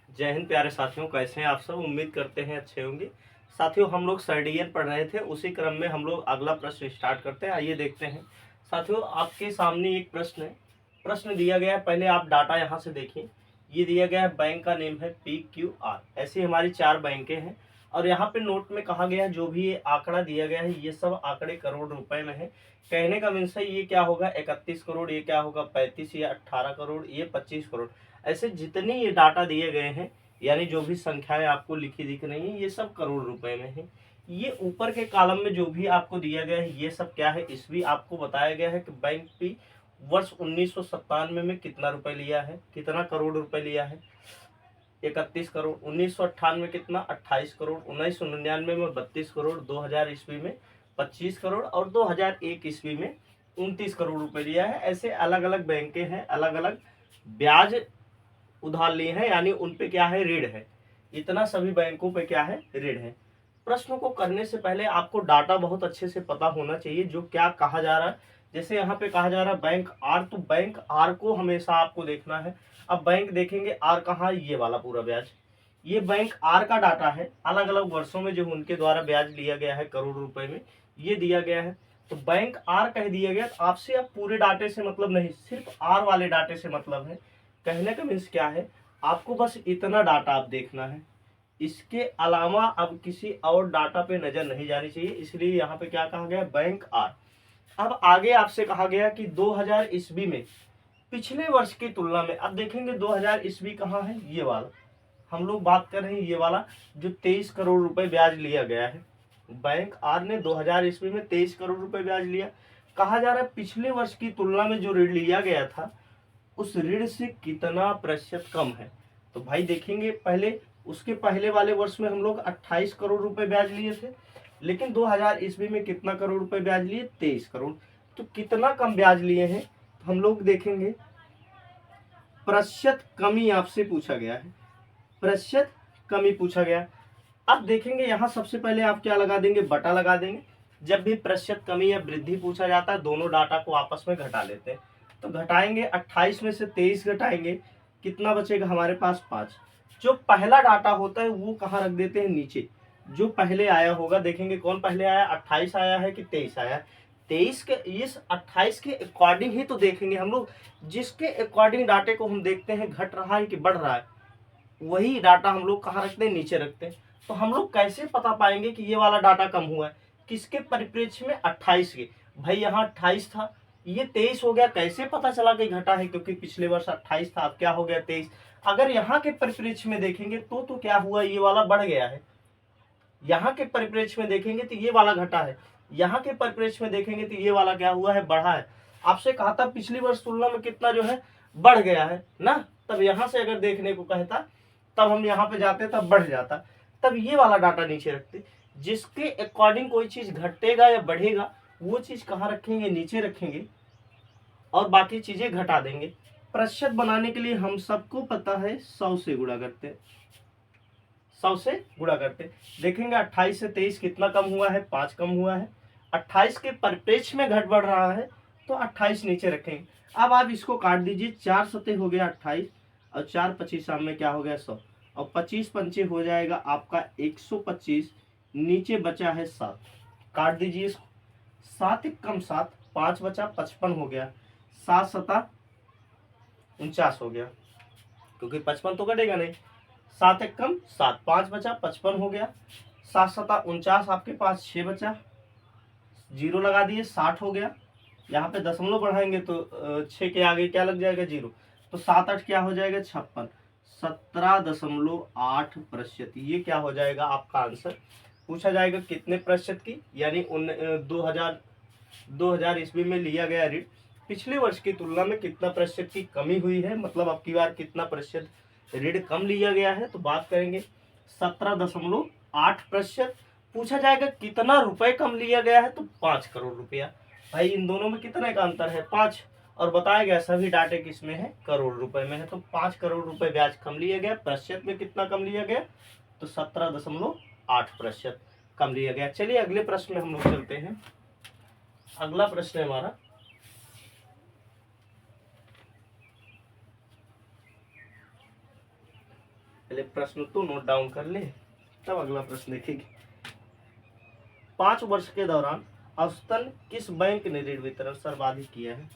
जय हिंद प्यारे साथियों, कैसे हैं आप सब। उम्मीद करते हैं अच्छे होंगे। साथियों, हम लोग सर्डियन पढ़ रहे थे, उसी क्रम में हम लोग अगला प्रश्न स्टार्ट करते हैं। आइए देखते हैं। साथियों, आपके सामने एक प्रश्न है। प्रश्न दिया गया है, पहले आप डाटा यहाँ से देखिए। ये दिया गया है, बैंक का नेम है PQR। ऐसी हमारी 4 बैंकें हैं और यहाँ पे नोट में कहा गया है जो भी ये आंकड़ा दिया गया है ये सब आंकड़े करोड़ रुपए में है। कहने का मीन्स है ये क्या होगा 31 करोड़, ये क्या होगा 35, ये 18 करोड़, ये 25 करोड़। ऐसे जितने ये डाटा दिए गए हैं, यानी जो भी संख्याएं आपको लिखी दिख रही हैं, ये सब करोड़ रुपए में है। ये ऊपर के कॉलम में जो भी आपको दिया गया है ये सब क्या है, इसमें आपको बताया गया है कि बैंक पे वर्ष 1997 में कितना रुपए लिया है, कितना करोड़ रुपए लिया है 31 करोड़, 1998 में कितना 28 करोड़, 1999 में 32 करोड़, 2000 ईस्वी में 25 करोड़ और 2001 ईस्वी में 29 करोड़ रुपए लिया है। ऐसे अलग अलग बैंकें हैं, अलग अलग ब्याज उधार लिए हैं, यानी उन पे क्या है, ऋण है। इतना सभी बैंकों पे क्या है, ऋण है। प्रश्न को करने से पहले आपको डाटा बहुत अच्छे से पता होना चाहिए जो क्या कहा जा रहा है। जैसे यहाँ पे कहा जा रहा है बैंक आर, तो बैंक आर को हमेशा आपको देखना है। अब बैंक देखेंगे आर कहाँ, ये वाला पूरा ब्याज, ये बैंक आर का डाटा है। अलग अलग वर्षों में जो उनके द्वारा ब्याज लिया गया है करोड़ रुपए में, ये दिया गया है। तो बैंक आर कह दिया गया। तो आपसे अब पूरे डाटे से मतलब नहीं, सिर्फ आर वाले डाटे से मतलब है। कहने का मीन्स क्या है, आपको बस इतना डाटा आप देखना है, इसके अलावा अब किसी और डाटा पे नजर नहीं जानी चाहिए। इसलिए यहाँ पे क्या कहा गया, बैंक आर। अब आगे आपसे कहा गया कि 2000 ईस्वी में पिछले वर्ष की तुलना में, अब देखेंगे 2000 ईस्वी कहाँ है, ये वाला हम लोग बात कर रहे हैं, ये वाला जो 23 करोड़ रुपए ब्याज लिया गया है। बैंक आर ने 2000 ईस्वी में 23 करोड़ रुपए ब्याज लिया। कहा जा रहा है पिछले वर्ष की तुलना में जो ऋण लिया गया था उस ऋण से कितना प्रतिशत कम है। तो भाई देखेंगे, पहले उसके पहले वाले वर्ष में हम लोग 28 करोड़ रुपए ब्याज लिए थे, लेकिन 2000 ईस्वी में कितना करोड़ रुपए ब्याज लिए, 23 करोड़। तो कितना कम ब्याज लिए हैं, तो हम लोग देखेंगे प्रतिशत कमी आपसे पूछा गया है, प्रतिशत कमी पूछा गया। अब देखेंगे यहाँ सबसे पहले आप क्या लगा देंगे, बटा लगा देंगे। जब भी प्रतिशत कमी या वृद्धि पूछा जाता है दोनों डाटा को आपस में घटा लेते हैं। तो घटाएंगे, 28 में से 23 घटाएंगे, कितना बचेगा हमारे पास 5। जो पहला डाटा होता है वो कहाँ रख देते हैं, नीचे। जो पहले आया होगा, देखेंगे कौन पहले आया, 28 आया है कि 23 आया है। 23 के इस 28 के अकॉर्डिंग ही तो देखेंगे हम लोग। जिसके अकॉर्डिंग डाटे को हम देखते हैं घट रहा है कि बढ़ रहा है, वही डाटा हम लोग कहाँ रखते हैं, नीचे रखते हैं। तो हम लोग कैसे पता पाएंगे कि ये वाला डाटा कम हुआ है, किसके परिप्रेक्ष्य में, 28 के। भाई यहाँ 28 था, ये 23 हो गया। कैसे पता चला कि घटा है, क्योंकि पिछले वर्ष 28 था, अब क्या हो गया 23। अगर यहाँ के परिप्रेक्ष्य में देखेंगे तो क्या हुआ, ये वाला बढ़ गया है। यहाँ के परिप्रेक्ष्य में देखेंगे तो ये वाला घटा है, यहाँ के परिप्रेक्ष्य में देखेंगे तो ये वाला क्या हुआ है, बढ़ा है। आपसे कहा था पिछली वर्ष तुलना में कितना जो है बढ़ गया है ना, तब यहाँ से अगर देखने को कहता तब हम यहाँ पे जाते तब बढ़ जाता, तब ये वाला डाटा नीचे रखते। जिसके अकॉर्डिंग कोई चीज घटेगा या बढ़ेगा वो चीज कहाँ रखेंगे, नीचे रखेंगे, और बाकी चीजें घटा देंगे। प्रतिशत बनाने के लिए हम सबको पता है 100 से गुणा करते हैं, 100 से गुणा करते। देखेंगे 28 से 23 कितना कम हुआ है, 5 कम हुआ है। 28 के परिप्रेक्ष्य में घट बढ़ रहा है तो 28 नीचे रखेंगे। अब आप इसको काट दीजिए, 4 सते हो गया 28 और 4 25 में क्या हो गया 100, और 25 पंचे हो जाएगा आपका 125, नीचे बचा है 7। काट दीजिए इसको, 7 एक कम 7, 5 बचा 55 हो गया, 7 सता 49 हो गया, क्योंकि 55 तो कटेगा नहीं। 7 एक कम 7, 5 बचा 55 हो गया, 7 सता 49, आपके पास 6 बचा, जीरो लगा दिए 60 हो गया। यहाँ पे दशमलव बढ़ाएंगे तो 6 के आगे क्या लग जाएगा, जीरो। तो 7 8 क्या हो जाएगा 56, 17.8%। ये क्या हो जाएगा आपका आंसर। पूछा जाएगा कितने प्रतिशत की, यानी 2000 ईस्वी में लिया गया ऋण पिछले वर्ष की तुलना में कितना प्रतिशत की कमी हुई है, मतलब अब की बार कितना प्रतिशत ऋण कम लिया गया है। तो बात करेंगे 17.8%। पूछा जाएगा कितना रुपए कम लिया गया है, तो 5 करोड़ रुपया। भाई इन दोनों में कितने का अंतर है, 5, और बताया गया सभी डाटे किसमें है, करोड़ रुपए में है। तो 5 करोड़ रुपए ब्याज कम लिया गया। प्रतिशत में कितना कम लिया गया, तो 17.8% कम लिया गया। चलिए अगले प्रश्न में हम लोग चलते हैं। अगला प्रश्न है हमारा, पहले प्रश्न तो नोट डाउन कर ले, तब अगला प्रश्न देखेंगे। 5 वर्ष के दौरान औसतन किस बैंक ने ऋण वितरण सर्वाधिक किया है?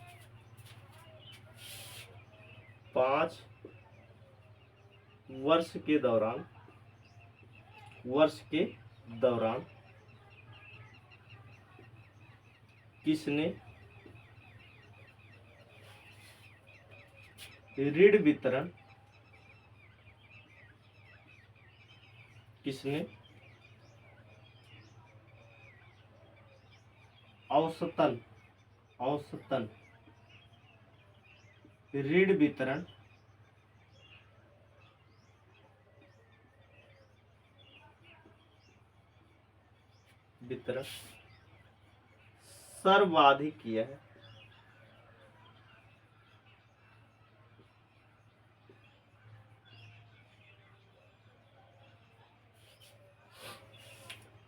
5 वर्ष के दौरान किसने ऋण वितरण औसतन ऋण वितरण सर्वाधिक किया है?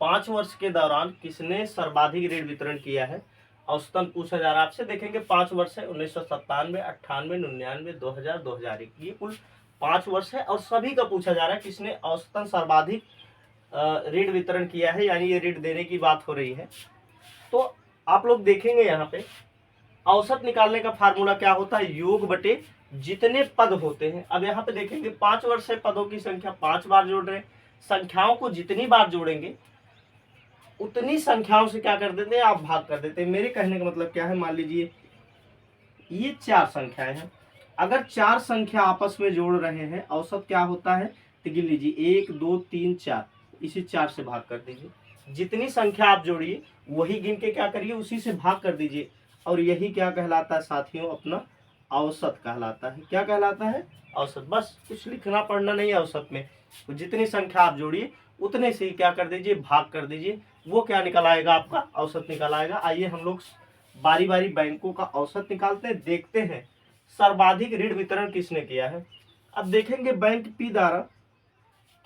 पांच वर्ष के दौरान किसने सर्वाधिक ऋण वितरण किया है? औसतन पूछा जा रहा है आपसे। देखेंगे 5 वर्ष है, 1997, 98, 99, 2000, 2001, ये कुल 5 वर्ष है और सभी का पूछा जा रहा है किसने औसतन सर्वाधिक ऋण वितरण किया है, यानी ये ऋण देने की बात हो रही है। तो आप लोग देखेंगे यहाँ पे औसत निकालने का फार्मूला क्या होता है? योग बटे जितने पद होते हैं। अब यहाँ पे देखेंगे 5 वर्ष से पदों की संख्या 5 बार जोड़ रहे हैं, संख्याओं को जितनी बार जोड़ेंगे उतनी संख्याओं से क्या कर देते हैं, आप भाग कर देते हैं। मेरे कहने का मतलब क्या है, मान लीजिए ये 4 संख्याएं हैं, अगर 4 संख्या आपस में जोड़ रहे हैं औसत क्या होता है, तो गिन लीजिए 1 2 3 4, इसी 4 से भाग कर दीजिए। जितनी संख्या आप जोड़िए वही गिन के क्या करिए, उसी से भाग कर दीजिए, और यही क्या कहलाता है साथियों, अपना औसत कहलाता है। क्या कहलाता है? औसत। बस कुछ लिखना पढ़ना नहीं है औसत में, तो जितनी संख्या आप जोड़िए उतने से ही क्या कर दीजिए, भाग कर दीजिए, वो क्या निकल आएगा, आपका औसत निकल आएगा। आइए हम लोग बारी बारी बैंकों का औसत निकालते हैं, देखते हैं सर्वाधिक ऋण वितरण किसने किया है। अब देखेंगे बैंक पी द्वारा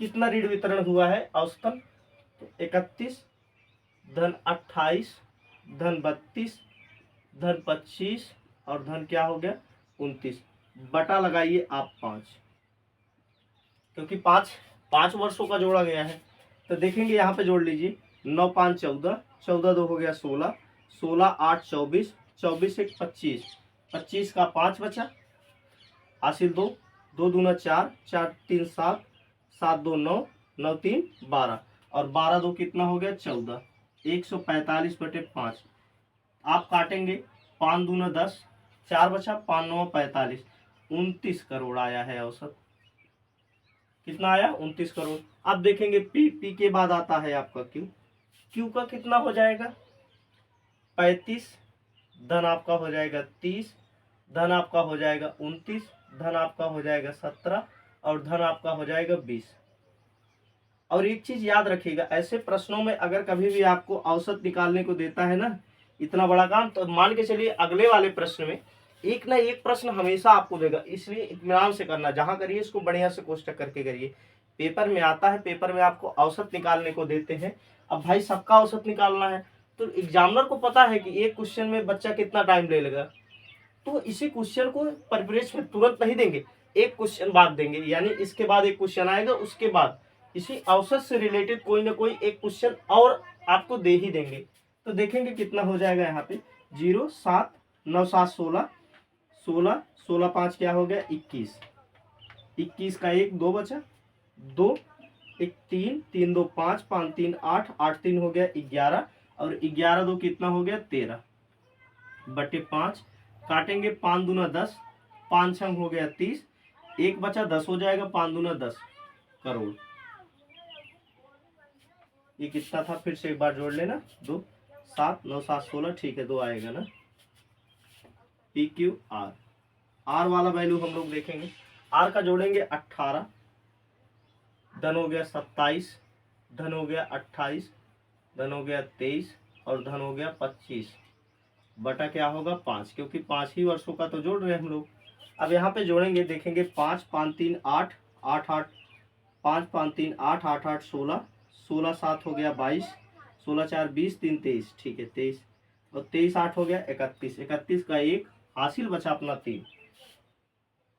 कितना ऋण वितरण हुआ है औसतन, 31, धन 28, धन 32, धन 25 और धन क्या हो गया 29, बटा लगाइए आप 5, क्योंकि 5 वर्षों का जोड़ा गया है। तो देखेंगे यहाँ पे जोड़ लीजिए, 9 5 14, 14 2 हो गया 16, 16 8 24, 24 1 25, 25 का 5 बचा, हासिल 2, 2 दूना 4, 4 3 7, 7 2 9, 9 3 12, और 12 2 कितना हो गया 14, 145 बटे 5। आप काटेंगे, 5 दूना 10, 4 बचा, 5 9 45, 29 करोड़ आया है औसत। कितना आया? 29 करोड़। अब देखेंगे पी के बाद आता है आपका क्यू का कितना हो जाएगा, 35, धन आपका हो जाएगा 30, धन आपका हो जाएगा 29, धन आपका हो जाएगा 17 और धन आपका हो जाएगा 20। और एक चीज याद रखिएगा, ऐसे प्रश्नों में अगर कभी भी आपको औसत निकालने को देता है ना, इतना बड़ा काम, तो मान के चलिए अगले वाले प्रश्न में एक ना एक प्रश्न हमेशा आपको देगा, इसलिए इत्मीनान से करना, जहां करिए इसको बढ़िया से कोष्टक करके करिए। पेपर में आता है, पेपर में आपको औसत निकालने को देते हैं। अब भाई सबका औसत निकालना है, तो एग्जामिनर को पता है कि एक क्वेश्चन में बच्चा कितना टाइम ले लेगा, तो इसी क्वेश्चन को परिप्रेक्ष्य में तुरंत नहीं देंगे, एक क्वेश्चन बाद देंगे, यानी इसके बाद एक क्वेश्चन आएगा, उसके बाद इसी औसत से रिलेटेड कोई ना कोई एक क्वेश्चन और आपको दे ही देंगे। तो देखेंगे कितना हो जाएगा यहाँ पे, 0 7 9 7 16, 16 16 5 क्या हो गया 21, 21 का 1 2 बचा, 2 1 3 3 2 5 5 3 8 8 3 हो गया 11, और 11 2 कितना हो गया 13 बटे 5। काटेंगे, 5 दूना 10, 5 छंग हो गया 30, 1 बचा 10 हो जाएगा, 5 दूना 10 करोड़। ये कितना था, फिर से एक बार जोड़ लेना, 2 7 9 7 16, ठीक है 2 आएगा ना। पी क्यू आर, आर वाला वैल्यू हम लोग देखेंगे, आर का जोड़ेंगे 18, धन हो गया 27, धन हो गया 28, धन हो गया 23 और धन हो गया 25, बटा क्या होगा 5, क्योंकि 5 ही वर्षों का तो जोड़ रहे हैं हम लोग। अब यहाँ पे जोड़ेंगे, देखेंगे 5 5 3 8 8 8, 5 5 3 8 8 8 16, 16 7 हो गया 22, 16 4 20 3 23, ठीक है 23, और 23 8 हो गया 31, 31 का 1 हासिल बचा अपना 3,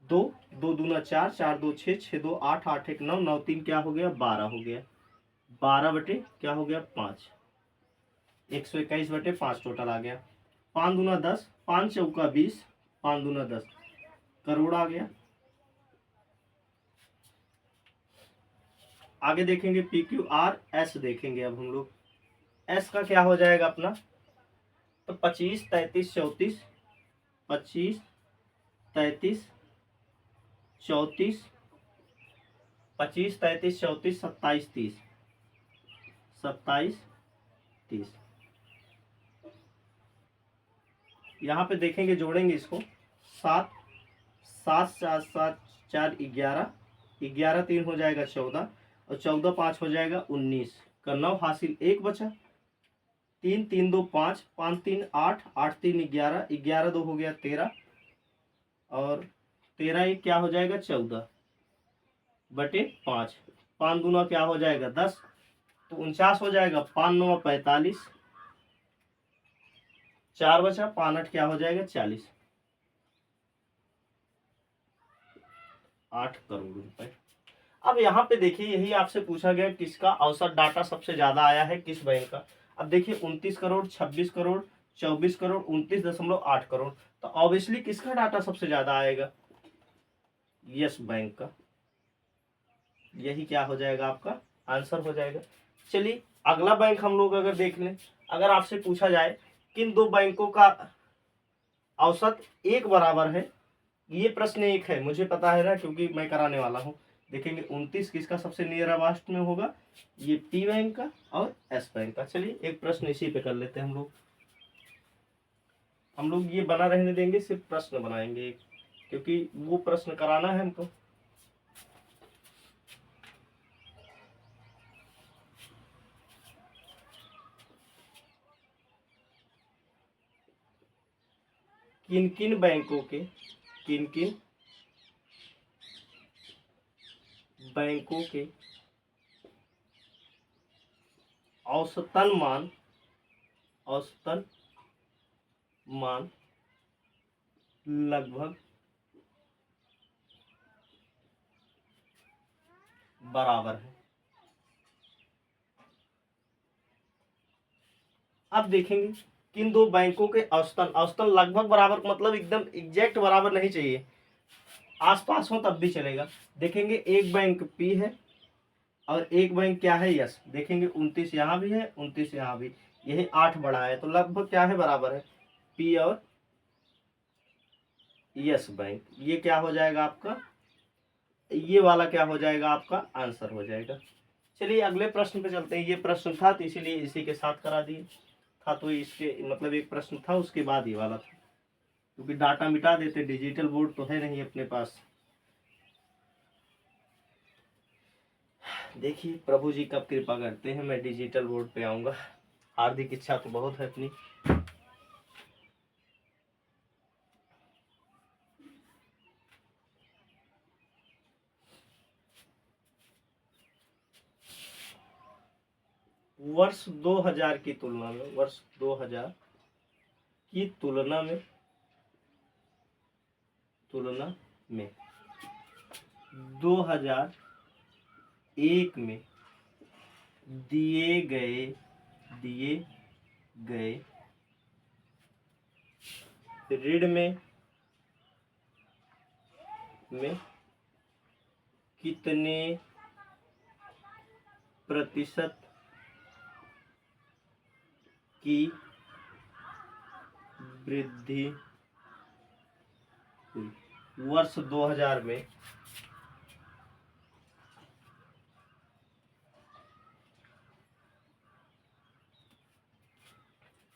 2, 2 दूना 4, 4 2 6, 6 2 8, 8 1 9, 9 3 क्या हो गया 12 हो गया, 12 बटे क्या हो गया 5, 121 बटे 5 टोटल आ गया। 5 दूना 10, 5 चौका 20, 5 दूना 10 करोड़ आ गया। आगे देखेंगे पी क्यू आर एस देखेंगे। अब हम लोग एस का क्या हो जाएगा अपना, तो 25 33 34, 25 33 34, 25 33 34 27 30, 27 30। यहाँ पे देखेंगे जोड़ेंगे इसको, 7 7 7 7 4 11, 11 3 हो जाएगा 14, और 14 5 हो जाएगा 19 का 9 हासिल 1 बचा, 3 3 2 5, 5 3 8, 8 3 11, 11 2 हो गया 13, और 13 1 क्या हो जाएगा 14 बटे 5, 5 दूना क्या हो जाएगा 10, तो 49 हो जाएगा, 5 9 45, 4 बचा, 5 8 क्या हो जाएगा 40, 8 करोड़ रुपए। अब यहाँ पे देखिए यही आपसे पूछा गया किसका औसत डाटा सबसे ज्यादा आया है किस बैंक का। अब देखिए 29 करोड़, 26 करोड़, 24 करोड़, 29.8 करोड़, तो ऑब्वियसली किसका डाटा सबसे ज्यादा आएगा, यस बैंक का। यही क्या हो जाएगा आपका आंसर हो जाएगा। चलिए अगला बैंक हम लोग अगर देख लें, अगर आपसे पूछा जाए किन दो बैंकों का औसत एक बराबर है, ये प्रश्न एक है, मुझे पता है ना क्योंकि मैं कराने वाला हूँ। देखेंगे 29 किसका सबसे नियर अबास्ट में होगा, ये पी बैंक का और एस बैंक का। चलिए एक प्रश्न इसी पे कर लेते हैं हम लोग ये बना रहने देंगे, सिर्फ प्रश्न बनाएंगे एक, क्योंकि वो प्रश्न कराना है हमको। किन किन बैंकों के औसतन मान लगभग बराबर है। अब देखेंगे किन दो बैंकों के औसतन लगभग बराबर मतलब एकदम एग्जैक्ट बराबर नहीं चाहिए, आसपास हो तब भी चलेगा। देखेंगे एक बैंक पी है और एक बैंक क्या है यस, देखेंगे 29 यहाँ भी है 29 यहाँ भी, यही 8 बड़ा है, तो लगभग क्या है बराबर है पी और यस बैंक। ये क्या हो जाएगा आपका, ये वाला क्या हो जाएगा आपका आंसर हो जाएगा। चलिए अगले प्रश्न पे चलते हैं। ये प्रश्न था तो इसीलिए इसी के साथ करा दिए था, तो इसके मतलब एक प्रश्न था उसके बाद ये वाला था, क्योंकि डाटा मिटा देते, डिजिटल बोर्ड तो है नहीं अपने पास। देखिए प्रभु जी कब कृपा करते हैं मैं डिजिटल बोर्ड पे आऊंगा, हार्दिक इच्छा तो बहुत है अपनी। वर्ष 2000 की तुलना में, वर्ष 2000 की तुलना में 2001 में दिए गए ऋण में कितने प्रतिशत की वृद्धि हुई। वर्ष 2000 में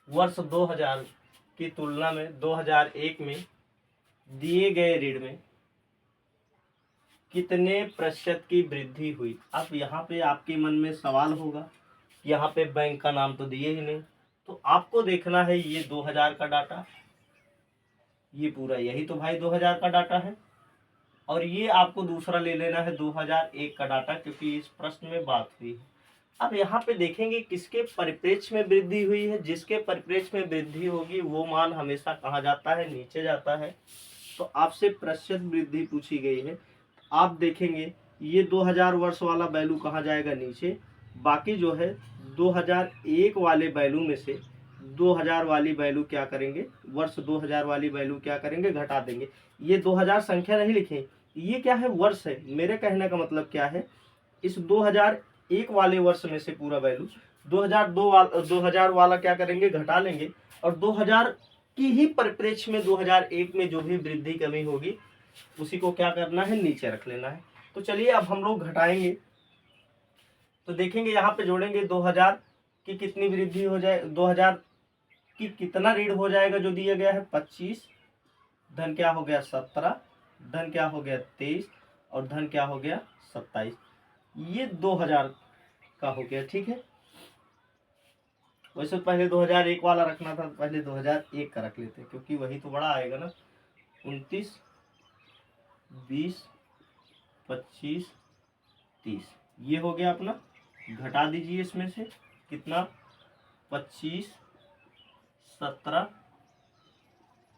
वर्ष 2000 की तुलना में 2001 में दिए गए ऋण में कितने प्रतिशत की वृद्धि हुई। अब यहाँ पे आपके मन में सवाल होगा, यहाँ पे बैंक का नाम तो दिए ही नहीं, तो आपको देखना है ये 2000 का डाटा, ये पूरा यही तो भाई 2000 का डाटा है, और ये आपको दूसरा ले लेना है 2001 का डाटा, क्योंकि इस प्रश्न में बात हुई है। अब यहाँ पे देखेंगे किसके परिप्रेक्ष्य में वृद्धि हुई है, जिसके परिप्रेक्ष्य में वृद्धि होगी वो मान हमेशा कहाँ जाता है, नीचे जाता है। तो आपसे प्रतिशत वृद्धि पूछी गई है। आप देखेंगे ये 2000 वर्ष वाला वैल्यू कहाँ जाएगा, नीचे। बाकी जो है 2001 वाले वैल्यू में से 2000 वाली वैल्यू क्या करेंगे, वर्ष 2000 वाली वैल्यू क्या करेंगे, घटा देंगे। ये 2000 संख्या नहीं लिखे, ये क्या है, वर्ष है। मेरे कहने का मतलब क्या है, इस 2001 वाले वर्ष में से पूरा वैल्यू 2000 वाला क्या करेंगे, घटा लेंगे। और 2000 की ही परिप्रेक्ष्य में 2001 में जो भी वृद्धि कमी होगी उसी को क्या करना है, नीचे रख लेना है। तो चलिए अब हम लोग घटाएंगे, तो देखेंगे यहाँ पे जोड़ेंगे 2000 की कितनी वृद्धि हो जाए, 2000 की कितना ऋण हो जाएगा जो दिया गया है 25, धन क्या हो गया 17, धन क्या हो गया 23 और धन क्या हो गया 27। ये 2000 का हो गया, ठीक है। वैसे पहले 2001 वाला रखना था, पहले 2001 का रख लेते क्योंकि वही तो बड़ा आएगा ना। 29, 20, 25, 30 ये हो गया अपना। घटा दीजिए इसमें से कितना, 25, 17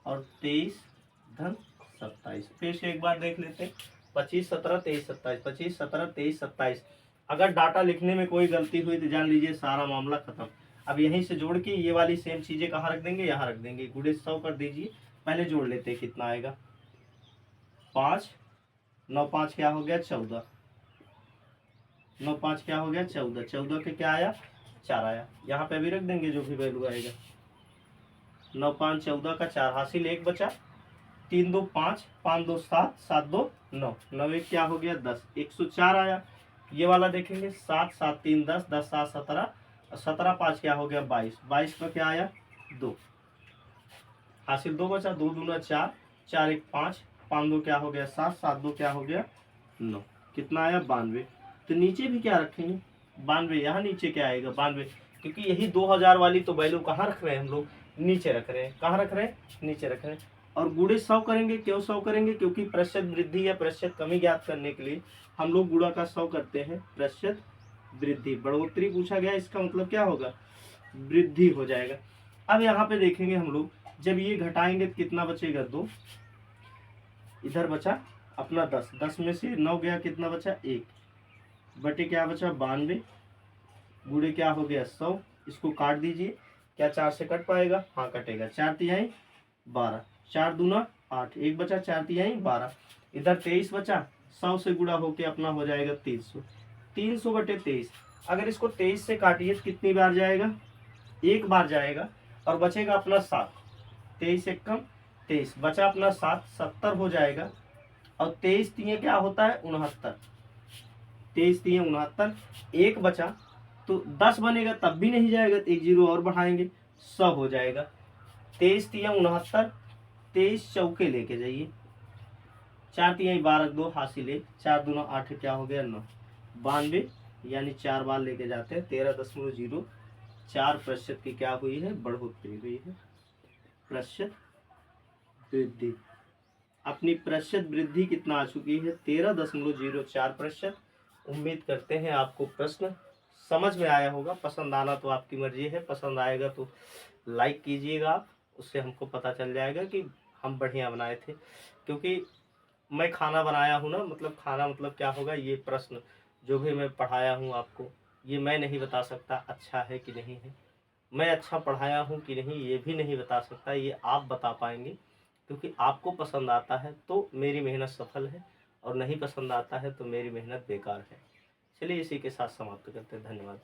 और 23 धन 27। फिर से एक बार देख लेते हैं, 25, 17, 23, 27, 25, 17, 23, 27। अगर डाटा लिखने में कोई गलती हुई तो जान लीजिए सारा मामला खत्म। अब यहीं से जोड़ के ये वाली सेम चीजें कहाँ रख देंगे, यहाँ रख देंगे। गुणे 100 कर दीजिए, पहले जोड़ लेते हैं कितना आएगा, 5, 9 5 क्या हो गया 14, 9 5 क्या हो गया 14, 14 के क्या आया 4 आया। यहाँ पे भी रख देंगे जो भी वैल्यू आएगा। 9 5 14 का 4 हासिल, 1 बचा, 3 2 5, 5 2 7, 7 2 9, 9 1 क्या हो गया 10, 104 आया। ये वाला देखेंगे 7 7 3 10, 10 7 17 और 17 5 क्या हो गया 22, 22 का क्या आया 2 हासिल, 2 बचा, 2 दूना 4, 4 1 5, 5 2 क्या हो गया 7, 7 2 क्या हो गया 9, कितना आया 92। तो नीचे भी क्या रखेंगे 92, यहाँ नीचे क्या आएगा 92, क्योंकि यही 2000 वाली तो वैल्यू कहाँ रख रहे हैं हम लोग, नीचे रख रहे हैं। कहाँ रख रहे हैं, नीचे रख रहे हैं। और गुणे 100 करेंगे, क्यों 100 करेंगे, क्योंकि प्रतिशत वृद्धि या प्रतिशत कमी ज्ञात करने के लिए हम लोग गुणा का 100 करते हैं। प्रतिशत वृद्धि बढ़ोतरी पूछा गया, इसका मतलब क्या होगा, वृद्धि हो जाएगा। अब यहाँ पे देखेंगे हम लोग, जब ये घटाएंगे तो कितना बचेगा 2, इधर बचा अपना 10, 10 में से 9 गया, कितना बचा 1 बटे क्या बचा 92, गुणे क्या हो गया 100। इसको काट दीजिए, क्या 4 से कट पाएगा, हाँ कटेगा, 4 तिहाई 12, 4 दूना 8, 1 बचा, 4 तिहाई 12, इधर 23 बचा, 100 से गुणा होके अपना हो जाएगा 300, 300 बटे 23। अगर इसको 23 से काटिए तो कितनी बार जाएगा, एक बार जाएगा और बचेगा अपना 7, 23 एक कम 23, बचा अपना 7, 70 हो जाएगा। और 23 तिये क्या होता है 69, 23 तिये 69, एक बचा तो 10 बनेगा तब भी नहीं जाएगा, तो एक जीरो और बढ़ाएंगे 100 हो जाएगा। 23 तिया 69, 23 चौके लेके जाइए, 4 तिया 12 2 हासिल 1, 4 दूना 8 क्या हो गया 9, 92 यानी 4 बार लेके जाते हैं, 13.04% की क्या हुई है, बढ़ोतरी हुई है, प्रतिशत वृद्धि। अपनी प्रतिशत वृद्धि कितना आ चुकी है 13.04%। उम्मीद करते हैं आपको प्रश्न समझ में आया होगा। पसंद आना तो आपकी मर्जी है, पसंद आएगा तो लाइक कीजिएगा आप, उससे हमको पता चल जाएगा कि हम बढ़िया बनाए थे। क्योंकि मैं खाना बनाया हूँ ना, मतलब खाना मतलब क्या होगा, ये प्रश्न जो भी मैं पढ़ाया हूँ आपको, ये मैं नहीं बता सकता अच्छा है कि नहीं है, मैं अच्छा पढ़ाया हूँ कि नहीं ये भी नहीं बता सकता, ये आप बता पाएंगे। क्योंकि आपको पसंद आता है तो मेरी मेहनत सफल है, और नहीं पसंद आता है तो मेरी मेहनत बेकार है। चलिए इसी के साथ समाप्त करते हैं, धन्यवाद।